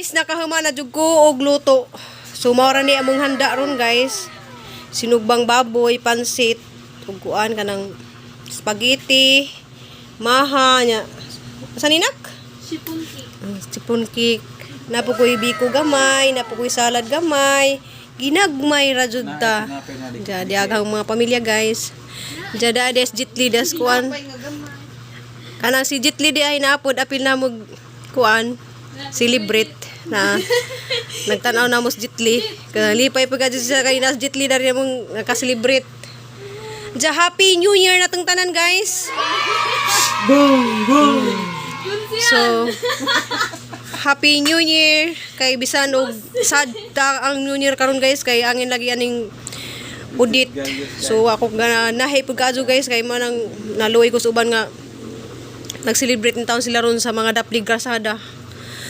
guys, nakahuma na jud ko og luto. So mao ra ni among handa ron guys. Sinugbang baboy, pansit, ug kuan kanang spaghetti, maha nya. Asa ninak? Sipon cake. Sipon cake. Napukoy biko gamay, napukoy salad gamay. Ginagmay ra jud ta. Jadi agang mga pamilya guys. Jada des jitli das kuan. Kanang si jitli di ay naapod apil na mo kuan. Celebrate na nagtanaw na mo si jitli. Kalipay pagka sa kay nas jitli dari mong naka-celebrate. Ja happy new year natong tanan guys. Boom, boom. So happy new year kay bisan og sad ta ang new year karon guys kay angin lagi aning udit. So ako nahay pagkaadto guys kay manang naluoy ko sa uban nga nag-celebrate ng taon sila ron sa mga daplig krasada.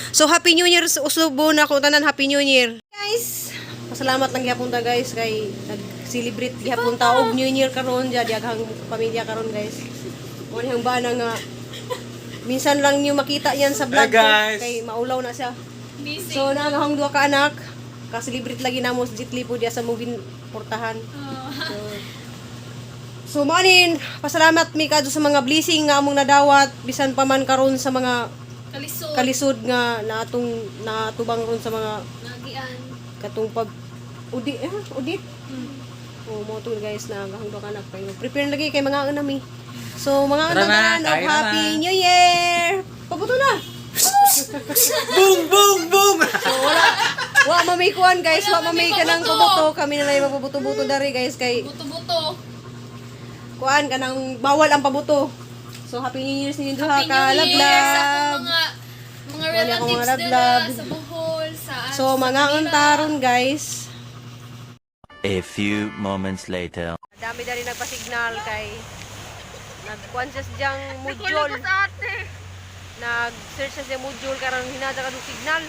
So happy new year usubo na ko tanan, happy new year. Guys, pasalamat lang gyapon ta guys kay nag-celebrate gyapon ta og new year karon jadi aghang pamilya karon guys. Mo nihang bana nga minsan lang niyo makita yan sa vlog ko kay maulaw na siya. So nangahang duha ka anak, ka-celebrate lagi namo sa Jitli po diya sa movie portahan. So manin, pasalamat mi kadto sa mga blessing nga among nadawat bisan pa man karon sa mga kalisod nga natubang ron sa mga Nagian. katong pag udit. Oh, mo to guys na hanggang duha ka anak kay prepare lagi kay mga anami. So mga tanan of happy new year. Pabuto na. Boom, boom, boom. So wa mamay kuan guys, wa mamay kanang pabuto, kami na lang mapabuto-buto dari guys kay Buto-buto. kuan kanang bawal ang pabuto. So happy new year sa inyo duha ka Sa lablab. mga Wala akong relatives mga nila lablab. sa Bohol, sa So mga untaron guys. A few moments later. Dami dari nagpa-signal kay nagkuan siya siyang module. Nag-search siya sa module karon hinada ka signal.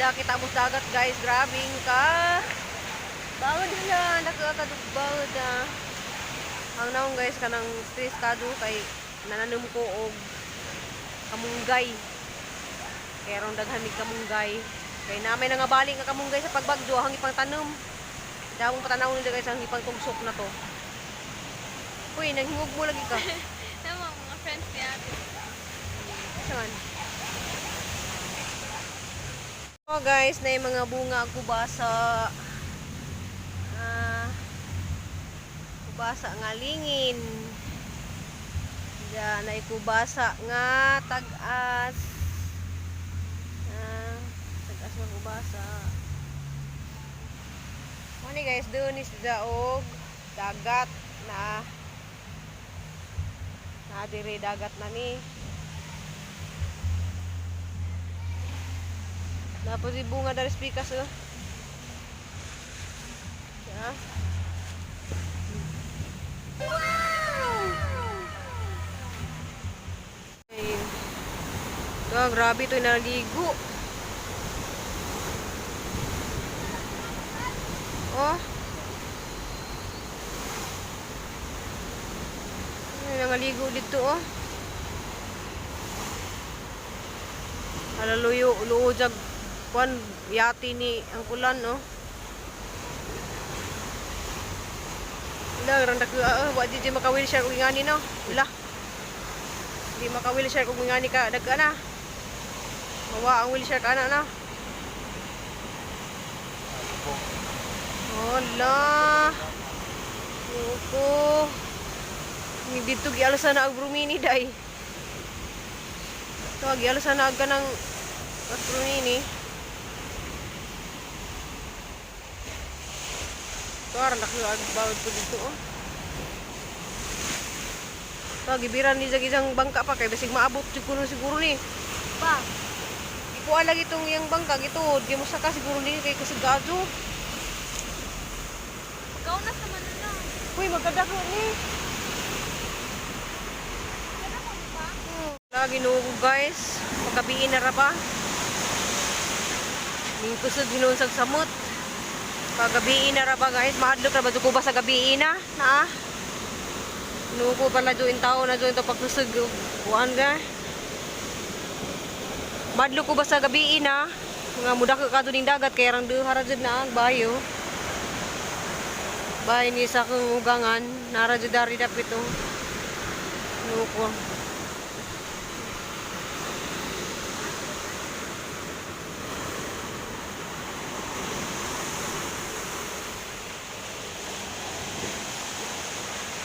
Diya kita mo sa dagat guys, grabing ka. Bawod na, nakakadugbaw na. Ang naong guys kanang stress kado kay nananum ko og kamunggay. Kaya ron daghan mig kamunggay. Kay namay nga bali nga kamunggay sa pagbagyo hang ipang tanom. Dawong patanaw ni guys ang ipang tugsok na to. Uy, naghingog mo lagi ka. Tama, mga friends ni ate. Saan? So guys, na yung mga bunga ang kubasa. Kubasa nga lingin. Diyan na kubasa nga tag-as. Tag-as nga kubasa. Ano guys, doon is daog dagat na dire dagat na ni. Tapos yung bunga dari spikas oh. Yeah. Ayun. Grabe ito yung naligo. Oh. Ay, nangaligo dito oh. Halaluyo, luojag kuan yati ni ang kulan no. Wala randa ko wa di maka-wheelchair kung ngani no. Wala. Di maka-wheelchair kung ngani ka dagka na. Mawa ang wheelchair ka na. Hola. Yuko. Ni dito gialasan na ang brumini day. To gialasan na aga ng brumini. Tuwar, nakibawad ko dito, oh. Ito, gibiran ni Zagizang bangka pa, kaya basig maabot siguro ni. Pa, ikuha lagi itong yung bangka, gito, di mo saka siguro ni, kaya kasigado. Ikaw na sa Manila. Uy, magkadako ni. Lagi nugo guys, pagkabiin na ra ba? Ning kusod ginunsag samot. Pagabiin na ra ba guys, mahadlok ra ba ko ba sa gabi na? Na. Nuko pala join tao na join to pagkusog kuan ga. Madlo ko ba sa gabi na? Nga muda ka ning dagat kay rang duhara jud na ang bayo. Bahay ni sa kong ugangan, nara jud dari dapit to. Nuko.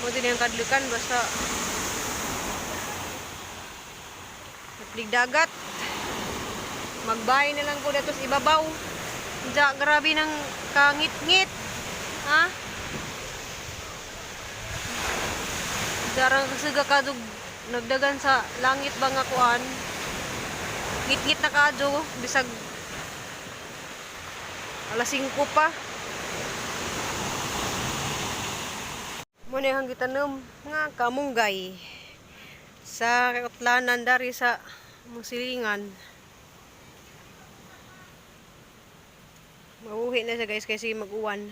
Mo din yung kadlukan basta naplig dagat. Magbahay na lang ko dito sa ibabaw. Diya, grabe ng kangit-ngit. Ha? Darang kasuga kadug nagdagan sa langit ba nga kuan. Ngit-ngit na kadyo bisag alas 5 pa. Muna yung gitanom nga kamunggay sa kutlanan dari sa musilingan. Mauwi na siya guys kasi mag-uwan.